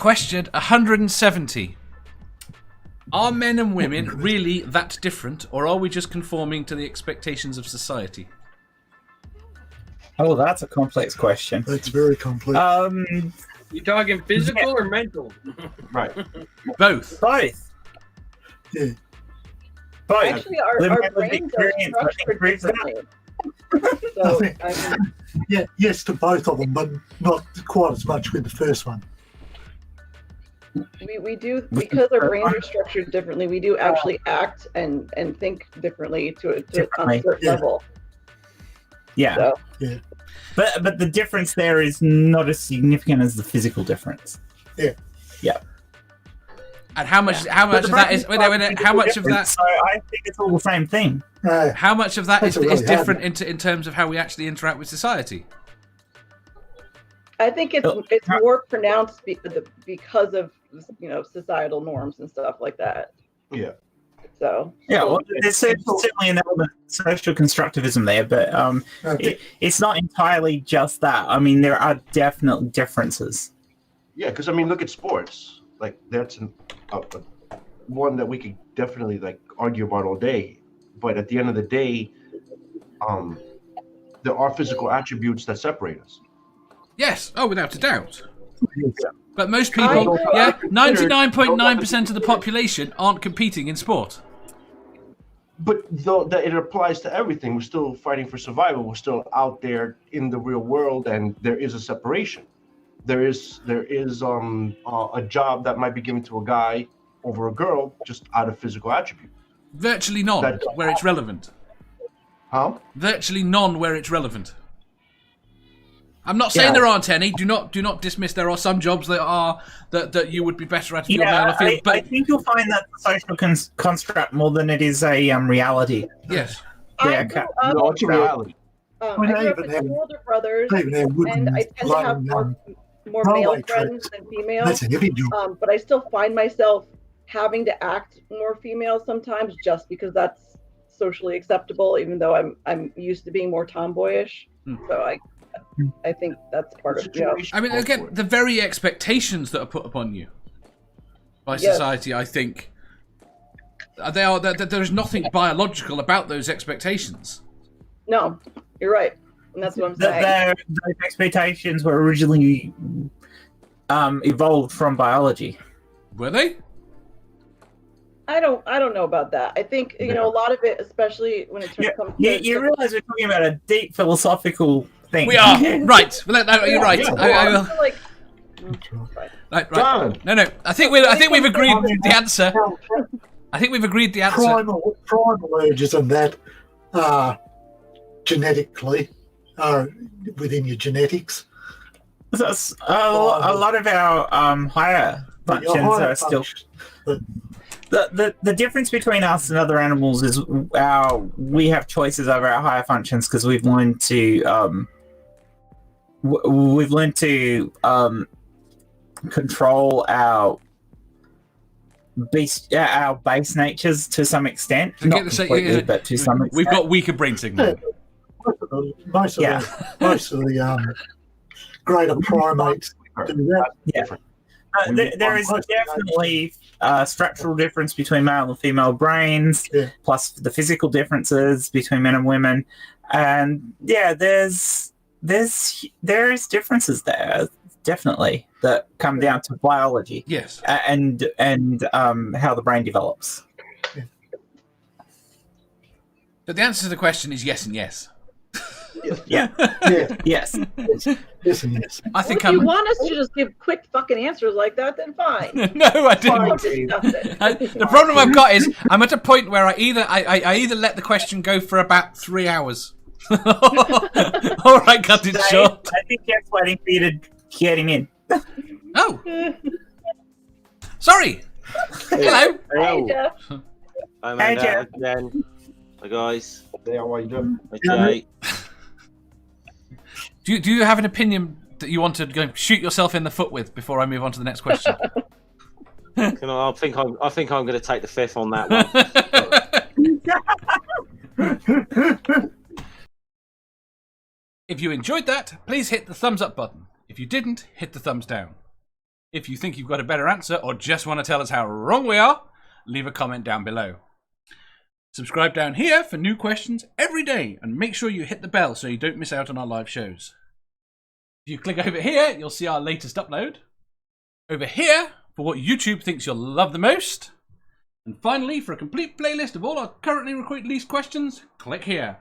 Question 170. Are men and women really that different, or are we just conforming to the expectations of society? Oh, that's a complex question. That's very complex. You talking physical or mental? Right. Both. Both. Yeah. Both. Actually, our brains are structured differently. So, Yes to both of them, but not quite as much with the first one. we do, because our brains are structured differently, we do actually act and think differently on a certain level. Yeah. So. Yeah. But the difference there is not as significant as the physical difference. Yeah. Yeah. And how much of that is? Wait, how much of that? So I think it's all the same thing. How much of that is really different in terms of how we actually interact with society? I think it's more pronounced because of societal norms and stuff like that. Yeah. So yeah, well, there's certainly an element of social constructivism there, but it's not entirely just that. I mean, there are definite differences. Yeah, because I mean, look at sports. Like that's one that we could definitely argue about all day. But at the end of the day, there are physical attributes that separate us. Yes. Oh, without a doubt. Yeah. But most people, 99.9% of the population aren't competing in sport. But though that it applies to everything, we're still fighting for survival. We're still out there in the real world, and there is a separation. There is a job that might be given to a guy over a girl just out of physical attribute. Virtually none where it's relevant. Huh? Virtually none where it's relevant. I'm not saying there aren't any. Do not dismiss. There are some jobs that you would be better at if you're male or female. But I think you'll find that the social construct more than it is a reality. Yes. I No, it's a reality. I grew up with two older brothers, and I tend to have more male friends than female. That's a heavy job. But I still find myself having to act more female sometimes, just because that's socially acceptable. Even though I'm used to being more tomboyish, so I think that's part of it. I mean, again, the very expectations that are put upon you by society, I think, there is nothing biological about those expectations. No, you're right, and that's what I'm saying. Those expectations were originally evolved from biology. Were they? I don't know about that. I think a lot of it, especially when it comes to you realize we're talking about a deep philosophical thing. We are right. You're right. I will. Right. No. I think we've agreed the answer. I think we've agreed the answer. Primal urges and that are genetically within your genetics. So, a lot of our higher functions are still. The difference between us and other animals is we have choices over our higher functions because we've learned to control our base natures to some extent. Not completely, but to some extent. We've got weaker brain signal. Most of the greater primates do that. Yeah. There is definitely a structural difference between male and female brains, plus the physical differences between men and women, and there's differences there definitely that come down to biology. Yes, and how the brain develops. But the answer to the question is yes and yes. Yeah. Yes. Yes and yes. I think if you want us to just give quick fucking answers like that, then fine. No, I didn't. The problem I've got is I'm at a point where I either let the question go for about 3 hours. All right, cut it short. I think Jeff's waiting for you to get him in. Oh. Sorry. Hello. Hello. Hey, Jeff. I'm Hey, Jeff. again. Hi, guys. They are what you do. Okay. Do you have an opinion that you want to go shoot yourself in the foot with before I move on to the next question? I think I'm going to take the fifth on that one. If you enjoyed that, please hit the thumbs up button. If you didn't, hit the thumbs down. If you think you've got a better answer or just want to tell us how wrong we are, leave a comment down below. Subscribe down here for new questions every day and make sure you hit the bell so you don't miss out on our live shows. If you click over here, you'll see our latest upload. Over here, for what YouTube thinks you'll love the most. And finally, for a complete playlist of all our currently released questions, click here.